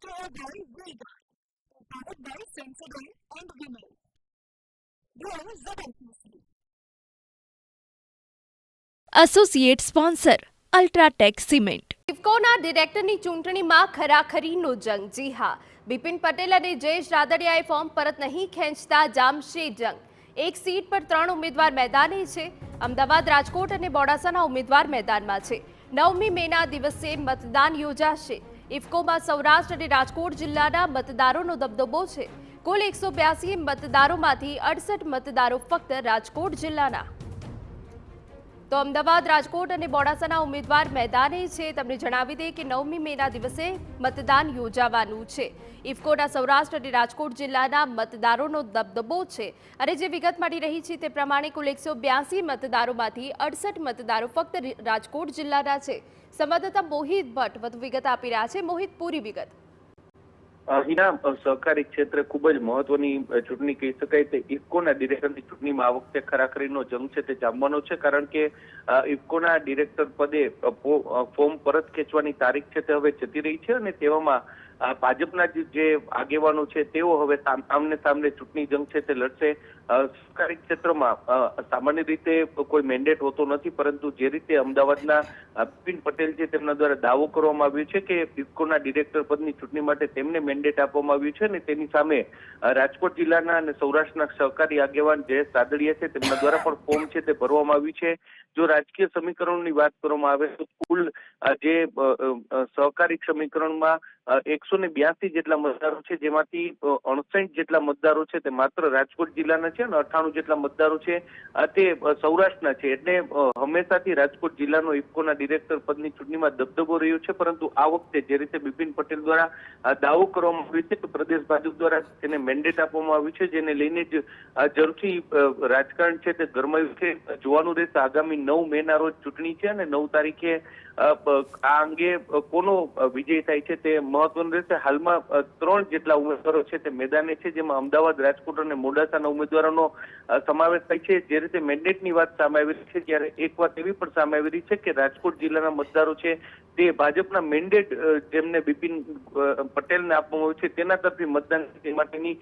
Care by Vega, powered by Sensodyne and Vinyl. Grow ZFC. Associate sponsor UltraTech cement. ઇફકોના ડિરેક્ટરની ચૂંટણીમાં ખરાખરીનો જંગ. જી હા, બિપિન પટેલ અને જયેશ રાદડિયાએ ફોર્મ પરત નહીં ખેંચતા જામશે જંગ. એક સીટ પર 3 ઉમેદવાર મેદાને છે. અમદાવાદ, રાજકોટ અને મોડાસાના ઉમેદવાર મેદાનમાં છે. 9મી મેના દિવસે મતદાન યોજાશે. ઇફકોમાં સૌરાષ્ટ્ર અને રાજકોટ જિલ્લાના મતદારોનો દબદબો છે. કુલ 182 મતદારોમાંથી 68 મતદારો ફક્ત રાજકોટ જિલ્લાના. તો અમદાવાદ, રાજકોટ અને મોડાસાના ઉમેદવાર મેદાને છે. તમને જણાવી દઈએ કે 9મી મેના દિવસે મતદાન યોજાવાનું છે. ઇફકોના સૌરાષ્ટ્ર અને રાજકોટ જિલ્લાના મતદારોનો દબદબો છે. અને જે વિગત મળી રહી છે તે પ્રમાણે કુલ 182 મતદારોમાંથી 68 મતદારો ફક્ત રાજકોટ જિલ્લાના છે. સંવાદદાતા મોહિત ભટ્ટ વધુ વિગત આપી રહ્યા છે. મોહિત, પૂરી વિગત. અહીંના સહકારી ક્ષેત્રે ખૂબ જ મહત્વની ચૂંટણી કહી શકાય. તે ઇફકોના ડિરેક્ટરની ચૂંટણીમાં આ વખતે ખરાખરીનો જંગ છે તે જામવાનો છે, કારણ કે ઇફકોના ડિરેક્ટર પદે ફોર્મ પરત ખેંચવાની તારીખ છે તે હવે જતી રહી છે. અને તેવામાં ભાજપના જે આગેવાનો છે તેઓ હવે આમને સામને ચૂંટણી જંગ છે તે લડશે. સહકારી ક્ષેત્રમાં સામાન્ય રીતે કોઈ મેન્ડેટ હોતો નથી, પરંતુ જે રીતે અમદાવાદના બિપિન પટેલ છે તેમના દ્વારા દાવો કરવામાં આવ્યો છે કે ઇફકોના ડિરેક્ટર પદની ચૂંટણી માટે તેમને મેન્ડેટ આપવામાં આવ્યું છે. અને તેની સામે રાજકોટ જિલ્લાના અને સૌરાષ્ટ્રના સહકારી આગેવાન જયેશ રાદડિયા છે તેમના દ્વારા પણ ફોર્મ છે તે ભરવામાં આવ્યું છે. જો રાજકીય સમીકરણોની વાત કરવામાં આવે તો કુલ જે સહકારી સમીકરણમાં 182 જેટલા મતદારો છે, જેમાંથી 59 જેટલા મતદારો છે તે માત્ર રાજકોટ જિલ્લાના છે અને 98 જેટલા મતદારો છે તે સૌરાષ્ટ્રના છે. એટલે હંમેશાથી રાજકોટ જિલ્લાનો ઇફકોના ડિરેક્ટર પદની ચૂંટણીમાં દબદબો રહ્યો છે. પરંતુ આ વખતે જે રીતે બિપિન પટેલ દ્વારા દાવો કરવામાં આવ્યો છે કે પ્રદેશ ભાજપ દ્વારા તેને મેન્ડેટ આપવામાં આવ્યું છે, જેને લઈને જ જરૂરથી રાજકારણ છે તે ગરમાયું છે. જોવાનું રહેશે આગામી 9 મેના રોજ ચૂંટણી છે અને 9 તારીખે આ અંગે કોનો વિજય થાય છે તે મહત્વનું રહેશે. હાલમાં 3 જેટલા ઉમેદવારો છે તે મેદાને છે, જેમાં અમદાવાદ, રાજકોટ અને મોડાસાના ઉમેદવારોનો સમાવેશ થાય છે. જે રીતે મેન્ડેટની વાત સામે આવી રહી છે, ત્યારે એક વાત એવી પણ સામે આવી રહી છે કે રાજકોટ જિલ્લાના મતદારો છે તે ભાજપના મેન્ડેટ જેમને બિપિન પટેલને આપવામાં આવ્યું છે તેના તરફી મતદાન માટેની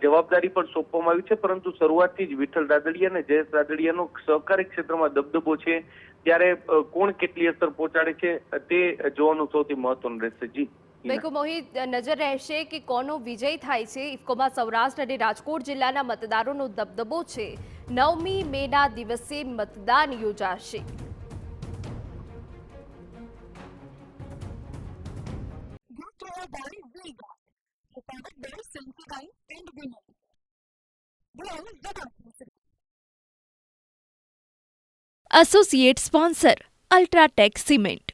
જવાબદારી પણ સોંપવામાં આવી છે. પરંતુ શરૂઆતથી જ વિઠ્ઠલ રાદડિયા અને જયેશ રાદડિયાનો સહકારી ક્ષેત્રમાં દબદબો છે, ત્યારે કોણ કેટલી અસર પહોંચાડે છે તે જોવાનું સૌથી મહત્વનું રહેશે. જી બિલકુલ મોહિત, નજર રહેશે કે કોનો વિજય થાય છે. ઇફકોમાં સૌરાષ્ટ્ર અને રાજકોટ જિલ્લાના મતદારોનો દબદબો છે. 9મી મેના દિવસે મતદાન યોજાશે. Care by Vega, powered by Sensodyne and Vinyl. Grow ZFC. Associate sponsor UltraTech cement.